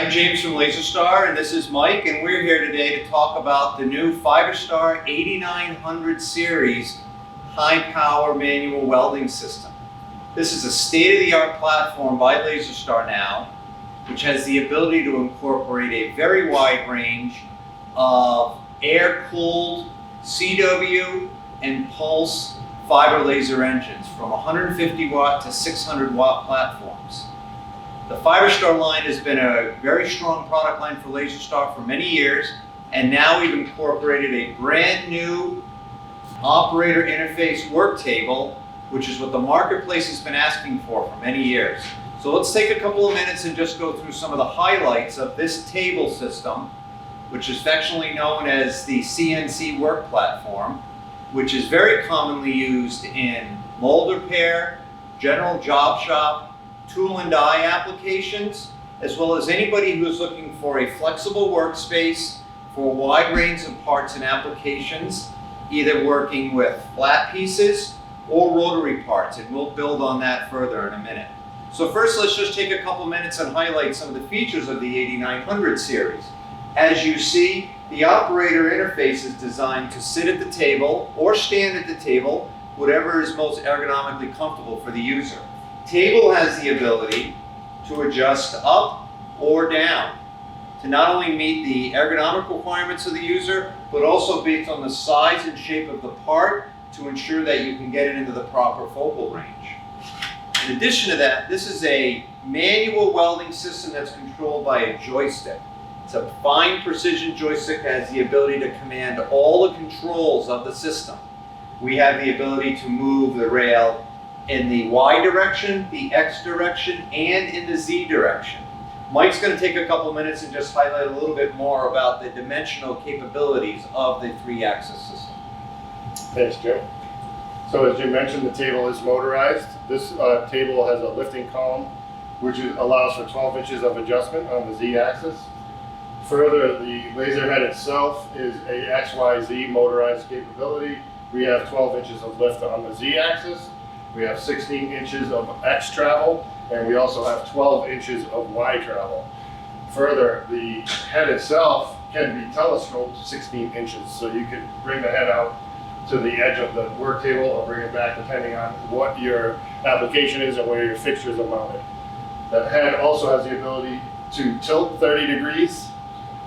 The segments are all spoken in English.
I'm James from LaserStar, and this is Mike, and we're here today to talk about the new FiberStar 8900 series high-power manual welding system. This is a state-of-the-art platform by LaserStar now, which has the ability to incorporate a very wide range of air-cooled CW and pulse fiber laser engines from 150 watt to 600 watt platforms. The FiberStar line has been a very strong product line for LaserStar for many years, and now we've incorporated a brand new operator interface work table, which is what the marketplace has been asking for many years. So let's take a couple of minutes and just go through some of the highlights of this table system, which is affectionately known as the CNC work platform, which is very commonly used in mold repair, general job shop, tool and die applications, as well as anybody who's looking for a flexible workspace for a wide range of parts and applications, either working with flat pieces or rotary parts, and we'll build on that further in a minute. So first, let's just take a couple minutes and highlight some of the features of the 8900 series. As you see, the operator interface is designed to sit at the table or stand at the table, whatever is most ergonomically comfortable for the user. Table has the ability to adjust up or down to not only meet the ergonomic requirements of the user, but also based on the size and shape of the part to ensure that you can get it into the proper focal range. In addition to that, this is a manual welding system that's controlled by a joystick. It's a fine precision joystick that has the ability to command all the controls of the system. We have the ability to move the rail in the Y direction, the X direction, and in the Z direction. Mike's going to take a couple minutes and just highlight a little bit more about the dimensional capabilities of the 3-axis system. Thanks, Jim. So as Jim mentioned, the table is motorized. This table has a lifting column, which allows for 12 inches of adjustment on the Z-axis. Further, the laser head itself is a XYZ motorized capability. We have 12 inches of lift on the Z-axis. We have 16 inches of X travel, and we also have 12 inches of Y travel. Further, the head itself can be telescoped 16 inches, so you can bring the head out to the edge of the work table or bring it back depending on what your application is and where your fixtures are mounted. The head also has the ability to tilt 30 degrees,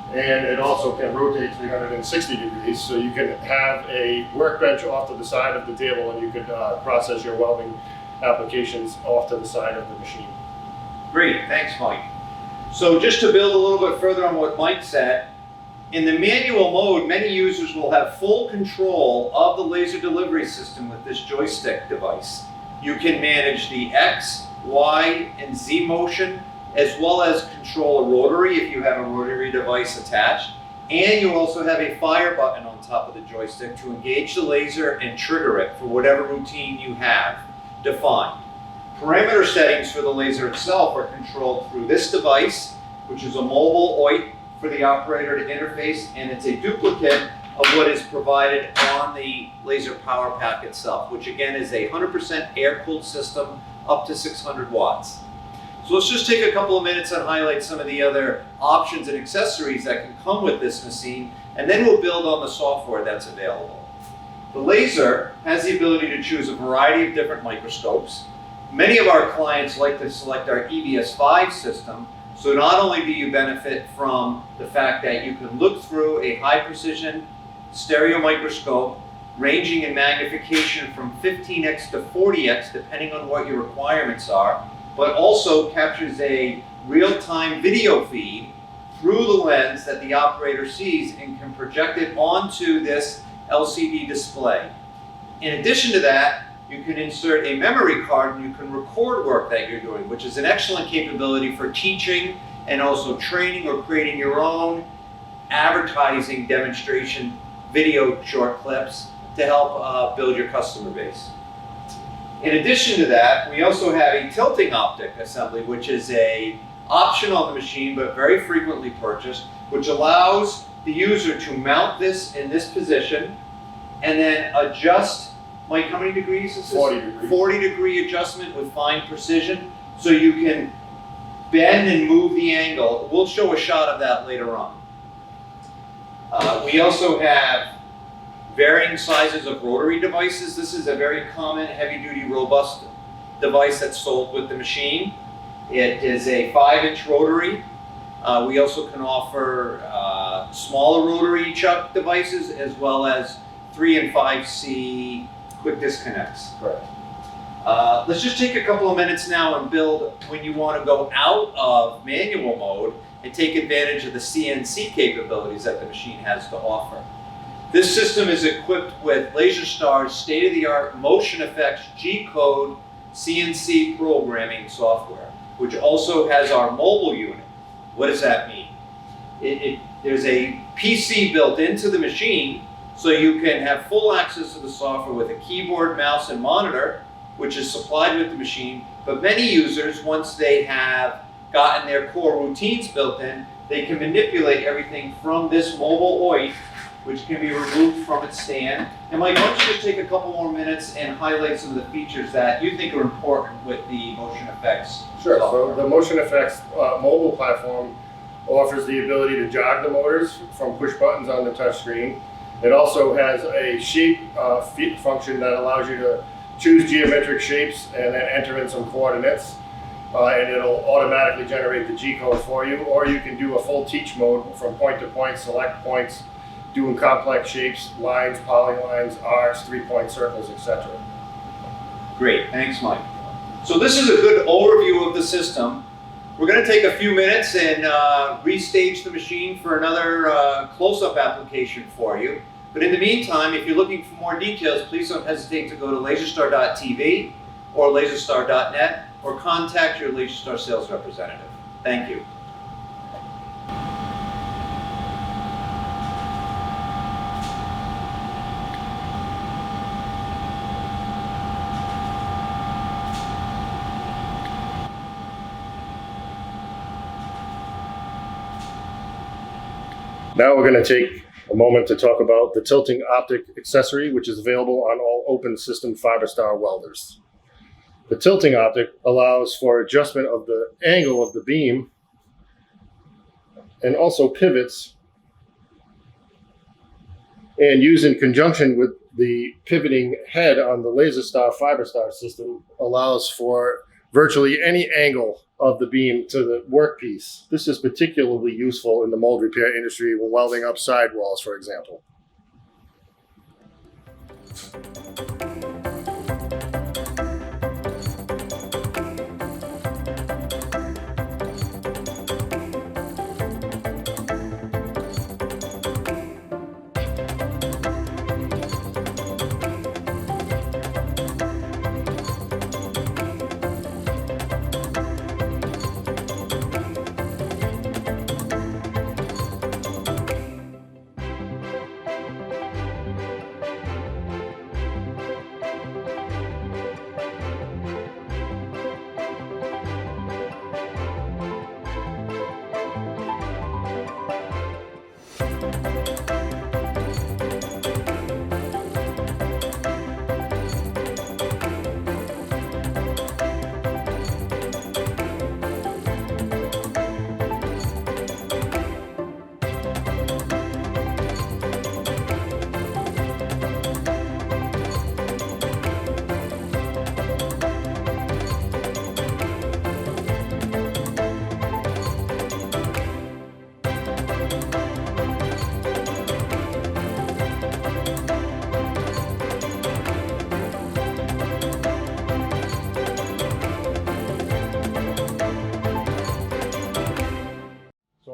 and it also can rotate 360 degrees, so you can have a workbench off to the side of the table and you could process your welding applications off to the side of the machine. Great, thanks Mike. So just to build a little bit further on what Mike said, in the manual mode, many users will have full control of the laser delivery system with this joystick device. You can manage the X, Y, and Z motion, as well as control a rotary if you have a rotary device attached. And you also have a fire button on top of the joystick to engage the laser and trigger it for whatever routine you have defined. Parameter settings for the laser itself are controlled through this device, which is a mobile OIT for the operator to interface, and it's a duplicate of what is provided on the laser power pack itself, which again is a 100% air-cooled system up to 600 watts. So let's just take a couple of minutes and highlight some of the other options and accessories that can come with this machine, and then we'll build on the software that's available. The laser has the ability to choose a variety of different microscopes. Many of our clients like to select our EVS5 system, so not only do you benefit from the fact that you can look through a high precision stereo microscope ranging in magnification from 15x to 40x depending on what your requirements are, but also captures a real-time video feed through the lens that the operator sees and can project it onto this LCD display. In addition to that, you can insert a memory card and you can record work that you're doing, which is an excellent capability for teaching and also training or creating your own advertising demonstration video short clips to help build your customer base. In addition to that, we also have a tilting optic assembly, which is an option on the machine but very frequently purchased, which allows the user to mount this in this position and then adjust. Mike, how many degrees is this? 40 degrees. 40 degree adjustment with fine precision. So you can bend and move the angle. We'll show a shot of that later on. We also have varying sizes of rotary devices. This is a very common heavy-duty robust device that's sold with the machine. It is a 5-inch rotary. We also can offer smaller rotary chuck devices as well as 3 and 5C quick disconnects. Correct. Let's just take a couple of minutes now and build when you want to go out of manual mode and take advantage of the CNC capabilities that the machine has to offer. This system is equipped with LaserStar's state-of-the-art motion effects G-code CNC programming software, which also has our mobile unit. What does that mean? There's a PC built into the machine, so you can have full access to the software with a keyboard, mouse, and monitor, which is supplied with the machine. But many users, once they have gotten their core routines built in, they can manipulate everything from this mobile OIT, which can be removed from its stand. And Mike, why don't you just take a couple more minutes and highlight some of the features that you think are important with the motion effects? Sure. software. So the motion effects mobile platform offers the ability to jog the motors from push buttons on the touch screen. It also has a shape function that allows you to choose geometric shapes and then enter in some coordinates. And it'll automatically generate the G-code for you. Or you can do a full teach mode from point to point, select points, doing complex shapes, lines, polylines, arcs, 3-point circles, etc. Great, thanks Mike. So this is a good overview of the system. We're going to take a few minutes and restage the machine for another close-up application for you. But in the meantime, if you're looking for more details, please don't hesitate to go to laserstar.tv or laserstar.net or contact your LaserStar sales representative. Thank you. Now we're going to take a moment to talk about the tilting optic accessory, which is available on all open system FiberStar welders. The tilting optic allows for adjustment of the angle of the beam and also pivots, and used in conjunction with the pivoting head on the LaserStar FiberStar system allows for virtually any angle of the beam to the workpiece. This is particularly useful in the mold repair industry when welding up sidewalls, for example.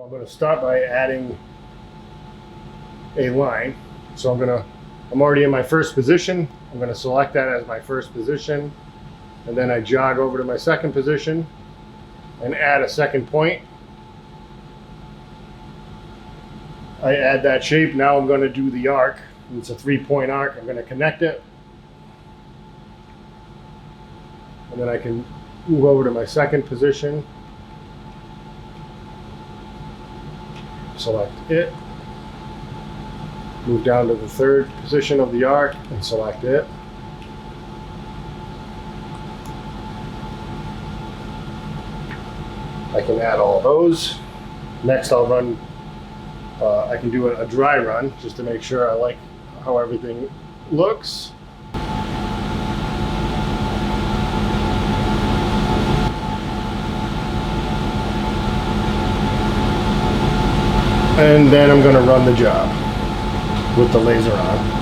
I'm going to start by adding a line. So I'm already in my first position. I'm going to select that as my first position, and then I jog over to my second position and add a second point. I add that shape. Now I'm going to do the arc. It's a 3-point arc. I'm going to connect it, and then I can move over to my second position, select it, move down to the third position of the arc and select it. I can add all those. Next I'll run, I can do a dry run just to make sure I like how everything looks. And then I'm going to run the job with the laser on.